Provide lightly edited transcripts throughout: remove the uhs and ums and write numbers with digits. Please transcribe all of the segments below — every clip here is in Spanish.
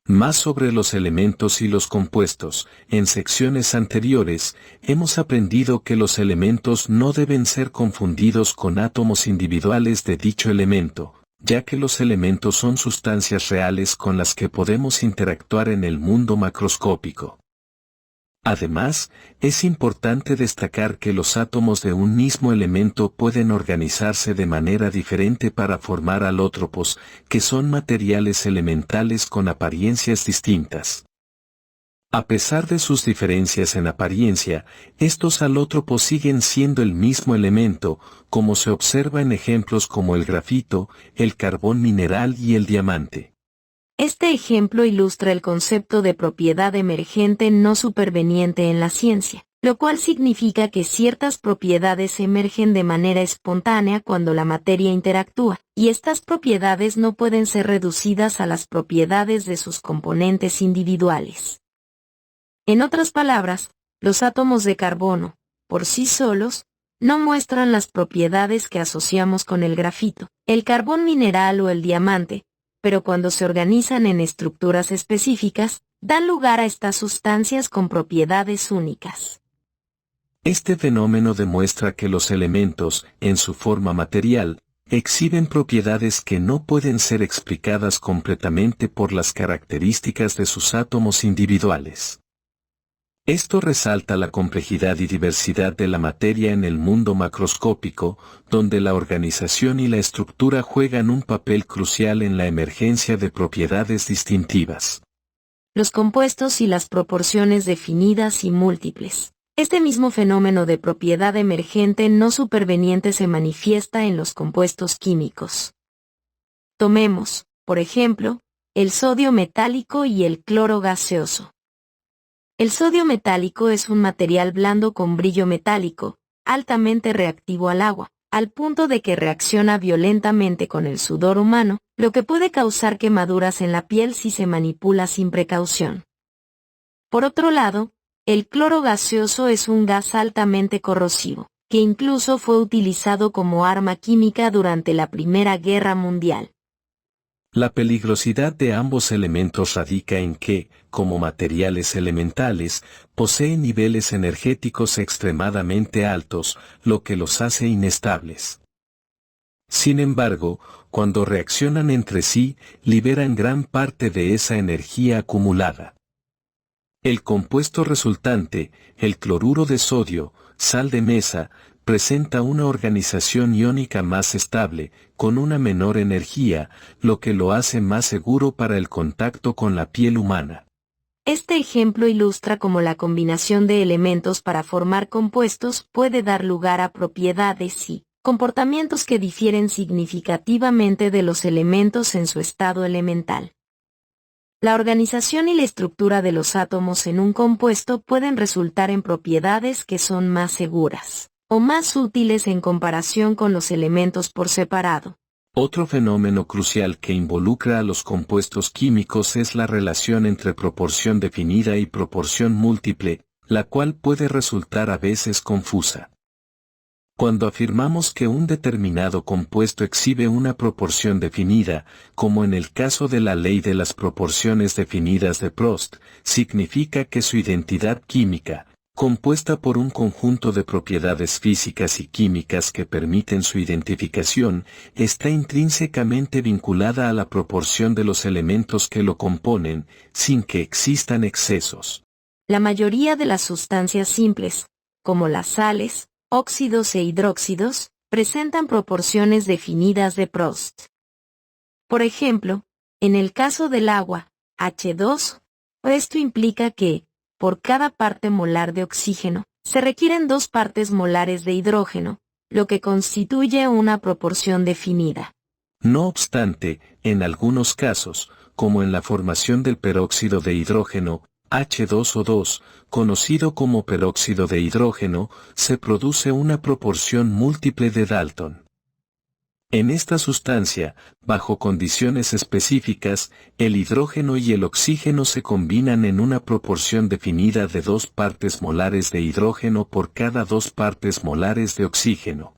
Más sobre los elementos y los compuestos. En secciones anteriores, hemos aprendido que los elementos no deben ser confundidos con átomos individuales de dicho elemento, ya que los elementos son sustancias reales con las que podemos interactuar en el mundo macroscópico. Además, es importante destacar que los átomos de un mismo elemento pueden organizarse de manera diferente para formar alótropos, que son materiales elementales con apariencias distintas. A pesar de sus diferencias en apariencia, estos alótropos siguen siendo el mismo elemento, como se observa en ejemplos como el grafito, el carbón mineral y el diamante. Este ejemplo ilustra el concepto de propiedad emergente no superveniente en la ciencia, lo cual significa que ciertas propiedades emergen de manera espontánea cuando la materia interactúa, y estas propiedades no pueden ser reducidas a las propiedades de sus componentes individuales. En otras palabras, los átomos de carbono, por sí solos, no muestran las propiedades que asociamos con el grafito, el carbón mineral o el diamante, pero cuando se organizan en estructuras específicas, dan lugar a estas sustancias con propiedades únicas. Este fenómeno demuestra que los elementos, en su forma material, exhiben propiedades que no pueden ser explicadas completamente por las características de sus átomos individuales. Esto resalta la complejidad y diversidad de la materia en el mundo macroscópico, donde la organización y la estructura juegan un papel crucial en la emergencia de propiedades distintivas. Los compuestos y las proporciones definidas y múltiples. Este mismo fenómeno de propiedad emergente no superveniente se manifiesta en los compuestos químicos. Tomemos, por ejemplo, el sodio metálico y el cloro gaseoso. El sodio metálico es un material blando con brillo metálico, altamente reactivo al agua, al punto de que reacciona violentamente con el sudor humano, lo que puede causar quemaduras en la piel si se manipula sin precaución. Por otro lado, el cloro gaseoso es un gas altamente corrosivo, que incluso fue utilizado como arma química durante la Primera Guerra Mundial. La peligrosidad de ambos elementos radica en que, como materiales elementales, poseen niveles energéticos extremadamente altos, lo que los hace inestables. Sin embargo, cuando reaccionan entre sí, liberan gran parte de esa energía acumulada. El compuesto resultante, el cloruro de sodio, sal de mesa, presenta una organización iónica más estable, con una menor energía, lo que lo hace más seguro para el contacto con la piel humana. Este ejemplo ilustra cómo la combinación de elementos para formar compuestos puede dar lugar a propiedades y comportamientos que difieren significativamente de los elementos en su estado elemental. La organización y la estructura de los átomos en un compuesto pueden resultar en propiedades que son más seguras o más útiles en comparación con los elementos por separado. Otro fenómeno crucial que involucra a los compuestos químicos es la relación entre proporción definida y proporción múltiple, la cual puede resultar a veces confusa. Cuando afirmamos que un determinado compuesto exhibe una proporción definida, como en el caso de la ley de las proporciones definidas de Prost, significa que su identidad química, compuesta por un conjunto de propiedades físicas y químicas que permiten su identificación, está intrínsecamente vinculada a la proporción de los elementos que lo componen, sin que existan excesos. La mayoría de las sustancias simples, como las sales, óxidos e hidróxidos, presentan proporciones definidas de Prost. Por ejemplo, en el caso del agua, H2, esto implica que, por cada parte molar de oxígeno, se requieren 2 partes molares de hidrógeno, lo que constituye una proporción definida. No obstante, en algunos casos, como en la formación del peróxido de hidrógeno, H2O2, conocido como peróxido de hidrógeno, se produce una proporción múltiple de Dalton. En esta sustancia, bajo condiciones específicas, el hidrógeno y el oxígeno se combinan en una proporción definida de 2 partes molares de hidrógeno por cada 2 partes molares de oxígeno.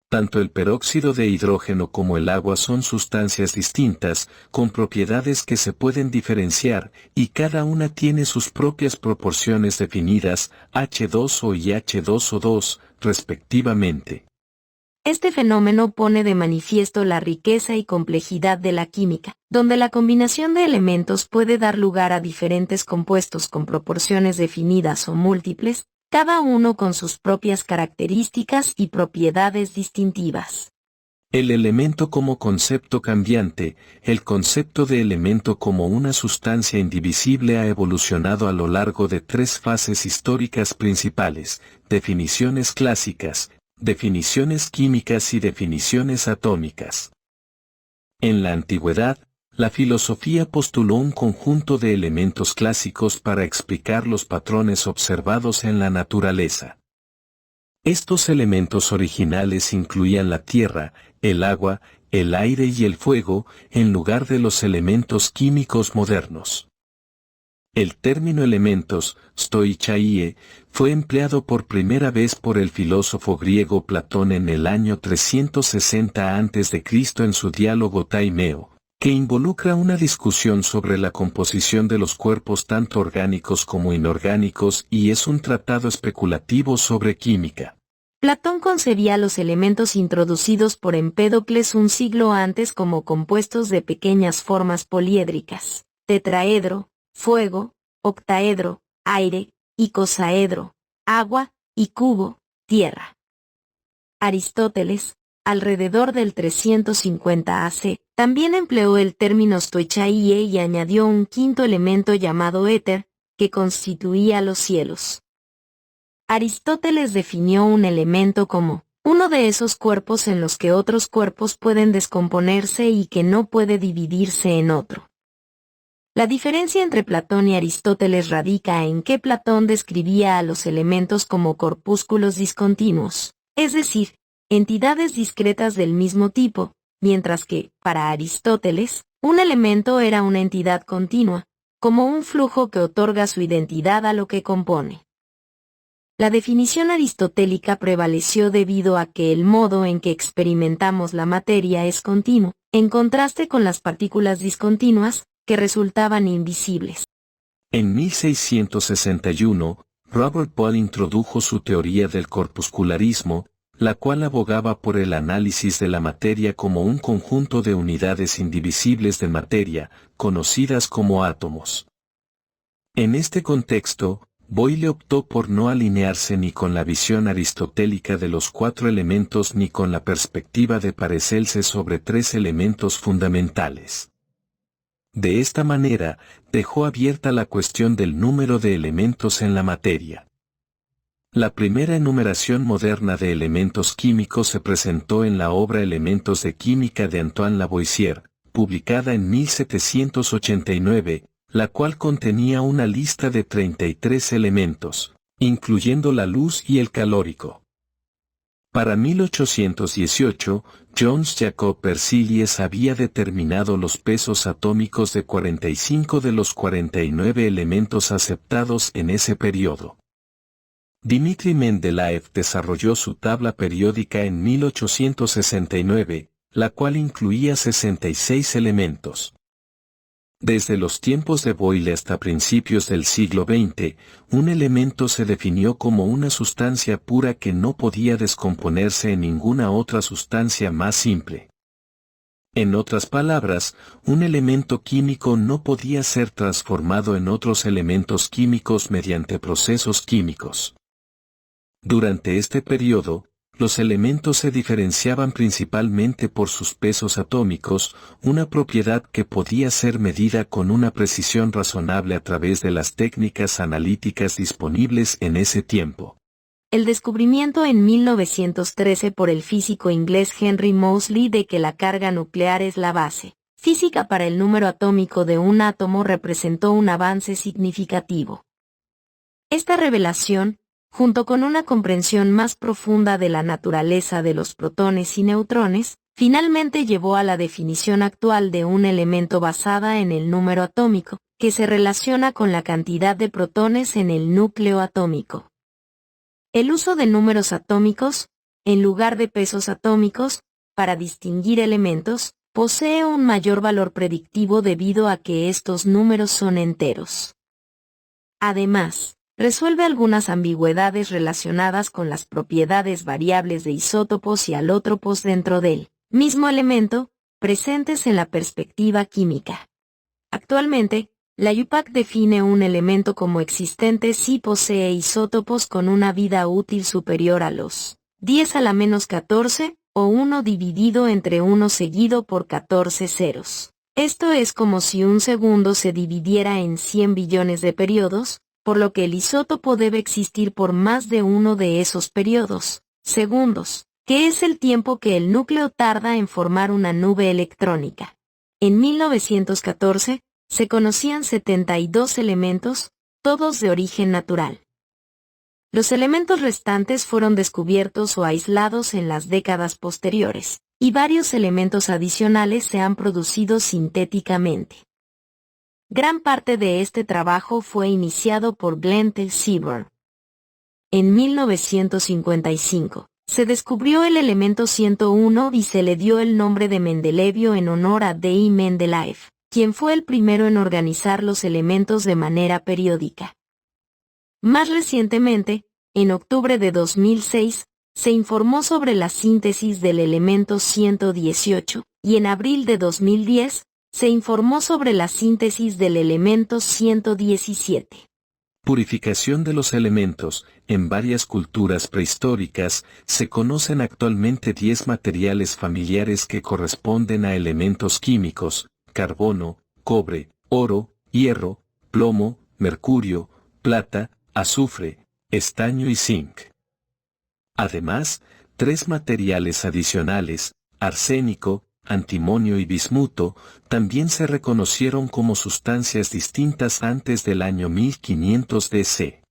Tanto el peróxido de hidrógeno como el agua son sustancias distintas, con propiedades que se pueden diferenciar, y cada una tiene sus propias proporciones definidas, H2O y H2O2, respectivamente. Este fenómeno pone de manifiesto la riqueza y complejidad de la química, donde la combinación de elementos puede dar lugar a diferentes compuestos con proporciones definidas o múltiples, cada uno con sus propias características y propiedades distintivas. El elemento como concepto cambiante, el concepto de elemento como una sustancia indivisible ha evolucionado a lo largo de tres fases históricas principales: definiciones clásicas, definiciones químicas y definiciones atómicas. En la antigüedad, la filosofía postuló un conjunto de elementos clásicos para explicar los patrones observados en la naturaleza. Estos elementos originales incluían la tierra, el agua, el aire y el fuego, en lugar de los elementos químicos modernos. El término elementos, stoichaié, fue empleado por primera vez por el filósofo griego Platón en el año 360 a.C. en su diálogo Taimeo, que involucra una discusión sobre la composición de los cuerpos tanto orgánicos como inorgánicos y es un tratado especulativo sobre química. Platón concebía los elementos introducidos por Empédocles un siglo antes como compuestos de pequeñas formas poliédricas: tetraedro, fuego, octaedro, aire, icosaedro, agua, y cubo, tierra. Aristóteles, alrededor del 350 AC, también empleó el término stoichaié y añadió un quinto elemento llamado éter, que constituía los cielos. Aristóteles definió un elemento como uno de esos cuerpos en los que otros cuerpos pueden descomponerse y que no puede dividirse en otro. La diferencia entre Platón y Aristóteles radica en que Platón describía a los elementos como corpúsculos discontinuos, es decir, entidades discretas del mismo tipo, mientras que, para Aristóteles, un elemento era una entidad continua, como un flujo que otorga su identidad a lo que compone. La definición aristotélica prevaleció debido a que el modo en que experimentamos la materia es continuo, en contraste con las partículas discontinuas, que resultaban invisibles. En 1661, Robert Boyle introdujo su teoría del corpuscularismo, la cual abogaba por el análisis de la materia como un conjunto de unidades indivisibles de materia, conocidas como átomos. En este contexto, Boyle optó por no alinearse ni con la visión aristotélica de los cuatro elementos ni con la perspectiva de Paracelsus sobre tres elementos fundamentales. De esta manera, dejó abierta la cuestión del número de elementos en la materia. La primera enumeración moderna de elementos químicos se presentó en la obra Elementos de Química de Antoine Lavoisier, publicada en 1789, la cual contenía una lista de 33 elementos, incluyendo la luz y el calórico. Para 1818, Jöns Jacob Berzelius había determinado los pesos atómicos de 45 de los 49 elementos aceptados en ese periodo. Dmitri Mendeleev desarrolló su tabla periódica en 1869, la cual incluía 66 elementos. Desde los tiempos de Boyle hasta principios del siglo XX, un elemento se definió como una sustancia pura que no podía descomponerse en ninguna otra sustancia más simple. En otras palabras, un elemento químico no podía ser transformado en otros elementos químicos mediante procesos químicos. Durante este periodo, los elementos se diferenciaban principalmente por sus pesos atómicos, una propiedad que podía ser medida con una precisión razonable a través de las técnicas analíticas disponibles en ese tiempo. El descubrimiento en 1913 por el físico inglés Henry Moseley de que la carga nuclear es la base física para el número atómico de un átomo representó un avance significativo. Esta revelación, junto con una comprensión más profunda de la naturaleza de los protones y neutrones, finalmente llevó a la definición actual de un elemento basada en el número atómico, que se relaciona con la cantidad de protones en el núcleo atómico. El uso de números atómicos, en lugar de pesos atómicos, para distinguir elementos, posee un mayor valor predictivo debido a que estos números son enteros. Además, resuelve algunas ambigüedades relacionadas con las propiedades variables de isótopos y alótropos dentro del mismo elemento, presentes en la perspectiva química. Actualmente, la IUPAC define un elemento como existente si posee isótopos con una vida útil superior a los 10 a la menos 14, o 1 dividido entre 1 seguido por 14 ceros. Esto es como si un segundo se dividiera en 100 billones de periodos, por lo que el isótopo debe existir por más de uno de esos periodos, segundos, que es el tiempo que el núcleo tarda en formar una nube electrónica. En 1914, se conocían 72 elementos, todos de origen natural. Los elementos restantes fueron descubiertos o aislados en las décadas posteriores, y varios elementos adicionales se han producido sintéticamente. Gran parte de este trabajo fue iniciado por Glenn T. Seaborn. En 1955, se descubrió el elemento 101 y se le dio el nombre de Mendelevio en honor a D. Mendeleev, quien fue el primero en organizar los elementos de manera periódica. Más recientemente, en octubre de 2006, se informó sobre la síntesis del elemento 118, y en abril de 2010, se informó sobre la síntesis del elemento 117. Purificación de los elementos. En varias culturas prehistóricas, se conocen actualmente 10 materiales familiares que corresponden a elementos químicos: carbono, cobre, oro, hierro, plomo, mercurio, plata, azufre, estaño y zinc. Además, 3 materiales adicionales, arsénico, antimonio y bismuto, también se reconocieron como sustancias distintas antes del año 1500 DC.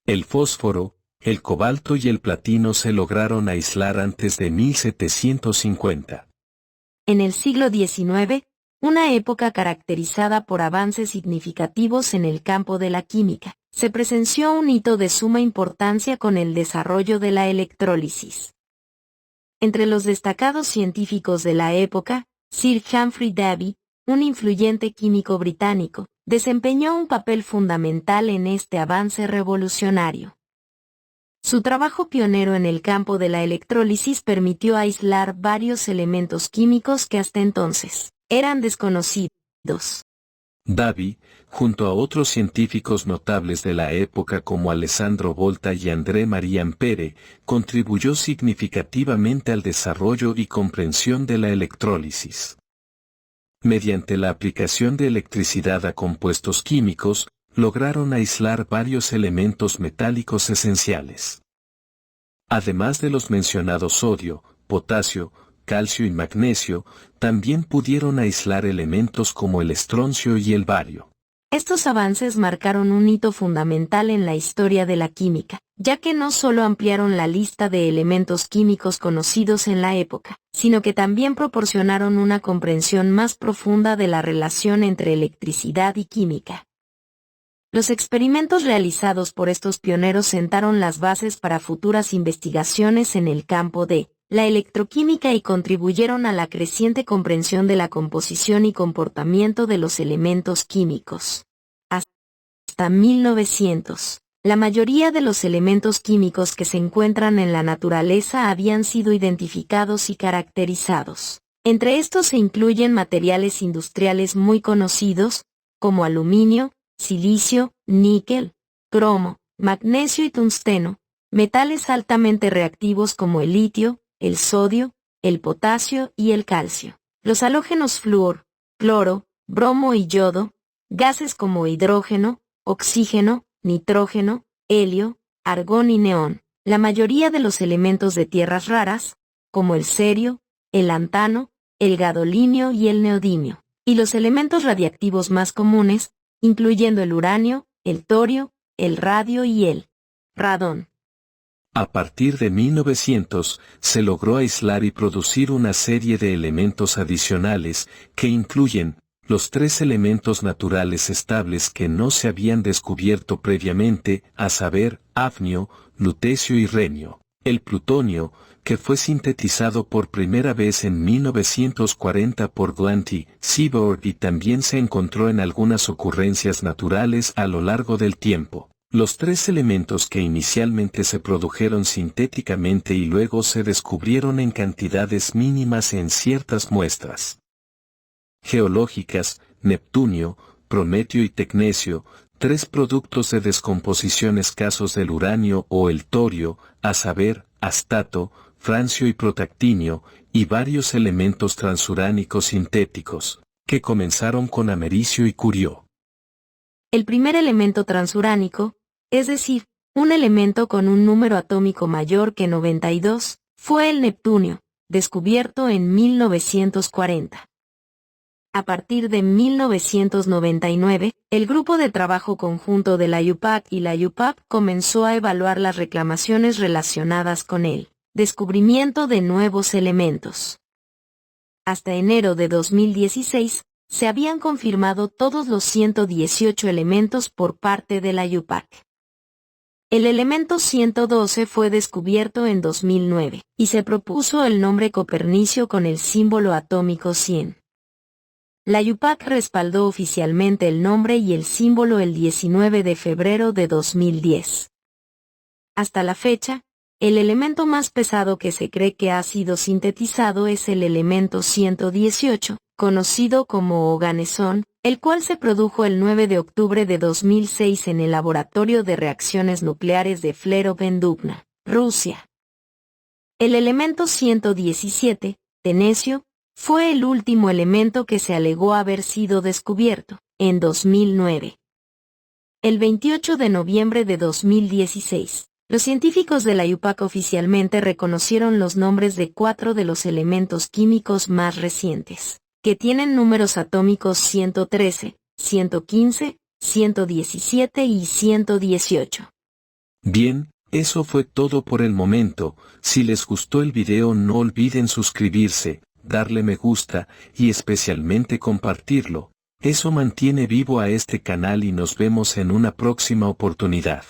El fósforo, el cobalto y el platino se lograron aislar antes de 1750. En el siglo XIX, una época caracterizada por avances significativos en el campo de la química, se presenció un hito de suma importancia con el desarrollo de la electrólisis. Entre los destacados científicos de la época, Sir Humphrey Davy, un influyente químico británico, desempeñó un papel fundamental en este avance revolucionario. Su trabajo pionero en el campo de la electrólisis permitió aislar varios elementos químicos que hasta entonces eran desconocidos. Davy, junto a otros científicos notables de la época como Alessandro Volta y André Marie Ampère, contribuyó significativamente al desarrollo y comprensión de la electrólisis. Mediante la aplicación de electricidad a compuestos químicos, lograron aislar varios elementos metálicos esenciales. Además de los mencionados sodio, potasio, calcio y magnesio, también pudieron aislar elementos como el estroncio y el bario. Estos avances marcaron un hito fundamental en la historia de la química, ya que no solo ampliaron la lista de elementos químicos conocidos en la época, sino que también proporcionaron una comprensión más profunda de la relación entre electricidad y química. Los experimentos realizados por estos pioneros sentaron las bases para futuras investigaciones en el campo de la electroquímica y contribuyeron a la creciente comprensión de la composición y comportamiento de los elementos químicos. Hasta 1900, la mayoría de los elementos químicos que se encuentran en la naturaleza habían sido identificados y caracterizados. Entre estos se incluyen materiales industriales muy conocidos, como aluminio, silicio, níquel, cromo, magnesio y tungsteno, metales altamente reactivos como el litio, el sodio, el potasio y el calcio, los halógenos flúor, cloro, bromo y yodo, gases como hidrógeno, oxígeno, nitrógeno, helio, argón y neón, la mayoría de los elementos de tierras raras, como el cerio, el lantano, el gadolinio y el neodimio, y los elementos radiactivos más comunes, incluyendo el uranio, el torio, el radio y el radón. A partir de 1900, se logró aislar y producir una serie de elementos adicionales, que incluyen los 3 elementos naturales estables que no se habían descubierto previamente, a saber, hafnio, lutecio y renio. El plutonio, que fue sintetizado por primera vez en 1940 por Glanty, Seaborg y también se encontró en algunas ocurrencias naturales a lo largo del tiempo. Los tres elementos que inicialmente se produjeron sintéticamente y luego se descubrieron en cantidades mínimas en ciertas muestras geológicas, neptunio, prometio y tecnecio, tres productos de descomposición escasos del uranio o el torio, a saber, astato, francio y protactinio, y varios elementos transuránicos sintéticos, que comenzaron con americio y curio. El primer elemento transuránico, es decir, un elemento con un número atómico mayor que 92, fue el neptunio, descubierto en 1940. A partir de 1999, el grupo de trabajo conjunto de la UPAC y la UPAP comenzó a evaluar las reclamaciones relacionadas con el descubrimiento de nuevos elementos. Hasta enero de 2016, se habían confirmado todos los 118 elementos por parte de la UPAC. El elemento 112 fue descubierto en 2009, y se propuso el nombre copernicio con el símbolo atómico 100. La UPAC respaldó oficialmente el nombre y el símbolo el 19 de febrero de 2010. Hasta la fecha, el elemento más pesado que se cree que ha sido sintetizado es el elemento 118, conocido como oganesón, el cual se produjo el 9 de octubre de 2006 en el Laboratorio de Reacciones Nucleares de Flerov en Dubna, Rusia. El elemento 117, tenecio, fue el último elemento que se alegó haber sido descubierto, en 2009. El 28 de noviembre de 2016, los científicos de la UPAC oficialmente reconocieron los nombres de 4 de los elementos químicos más recientes, que tienen números atómicos 113, 115, 117 y 118. Bien, eso fue todo por el momento. Si les gustó el video no olviden suscribirse, darle me gusta, y especialmente compartirlo. Eso mantiene vivo a este canal y nos vemos en una próxima oportunidad.